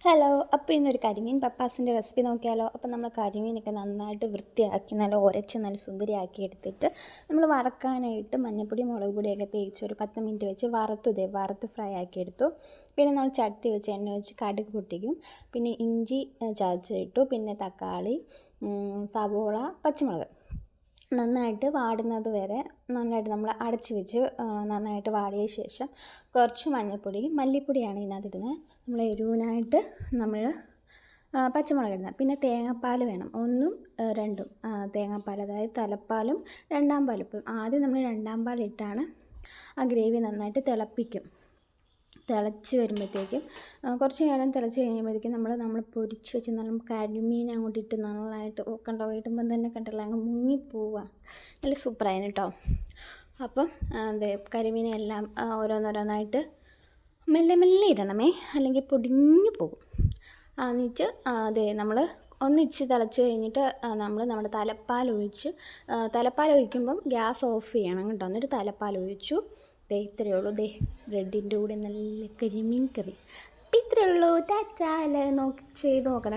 Hello. അപ്പോൾ ഇന്നൊരു കരിമീൻ പപ്പാസിൻ്റെ റെസിപ്പി നോക്കിയാലോ. അപ്പോൾ നമ്മൾ കരിമീനൊക്കെ നന്നായിട്ട് വൃത്തിയാക്കി നല്ല ഉരച്ച് നല്ല സുന്ദരിയാക്കി എടുത്തിട്ട് നമ്മൾ വറക്കാനായിട്ട് മഞ്ഞൾപ്പൊടി മുളക് പൊടിയൊക്കെ തേച്ച് ഒരു 10 മിനിറ്റ് വെച്ച് വറുത്ത് ഫ്രൈ ആക്കി എടുത്തു. പിന്നെ നമ്മൾ ചട്ടി വെച്ച് എണ്ണ വെച്ച് കടുക് പൊട്ടിക്കും. പിന്നെ ഇഞ്ചി ചതച്ചിട്ടു. പിന്നെ തക്കാളി, സവോള, പച്ചമുളക് നന്നായിട്ട് വാടുന്നത് വരെ നന്നായിട്ട് നമ്മൾ അടച്ച് വെച്ച് നന്നായിട്ട് വാടിയ ശേഷം കുറച്ച് മഞ്ഞൾപ്പൊടിയും മല്ലിപ്പൊടിയാണ് ഇതിനകത്തിടുന്നത്. നമ്മൾ എരിവിനായിട്ട് നമ്മൾ പച്ചമുളക് ഇടുന്നത്. പിന്നെ തേങ്ങാപ്പാൽ വേണം, 1ഉം 2ഉം തേങ്ങാപ്പാൽ, അതായത് തലപ്പാലും 2ആം പാലും. ഇപ്പം ആദ്യം നമ്മൾ 2ആം പാലിട്ടാണ് ആ ഗ്രേവി നന്നായിട്ട് തിളപ്പിക്കും. തിളച്ച് വരുമ്പോഴത്തേക്കും കുറച്ച് നേരം തിളച്ച് കഴിയുമ്പോഴത്തേക്കും നമ്മൾ പൊരിച്ച് വെച്ച് നല്ല കരിമീൻ അങ്ങോട്ട് ഇട്ട് നന്നായിട്ട് കണ്ടോ, ഇടുമ്പം തന്നെ കണ്ടല്ലോ അങ്ങ് മുങ്ങിപ്പോവുക. നല്ല സൂപ്പറായിരുന്നു കേട്ടോ. അപ്പം അതെ, കരിമീനെല്ലാം ഓരോന്നോരോന്നായിട്ട് മെല്ലെ മെല്ലെ ഇടണമേ, അല്ലെങ്കിൽ പൊടിഞ്ഞു പോകും. എന്നിട്ട് അതെ നമ്മൾ ഒന്നിച്ച് തിളച്ച് കഴിഞ്ഞിട്ട് നമ്മുടെ തലപ്പാൽ ഒഴിക്കുമ്പം ഗ്യാസ് ഓഫ് ചെയ്യണം കേട്ടോ. എന്നിട്ട് തലപ്പാൽ ഒഴിച്ചു. ഇത്രയേ ഉള്ളൂ. ബ്രെഡിൻ്റെ കൂടെ നല്ല കരിമീൻ കറി. അപ്പം ഇത്രയേ ഉള്ളൂ. ടാറ്റാ. എല്ലാവരും ചെയ്ത് നോക്കണം.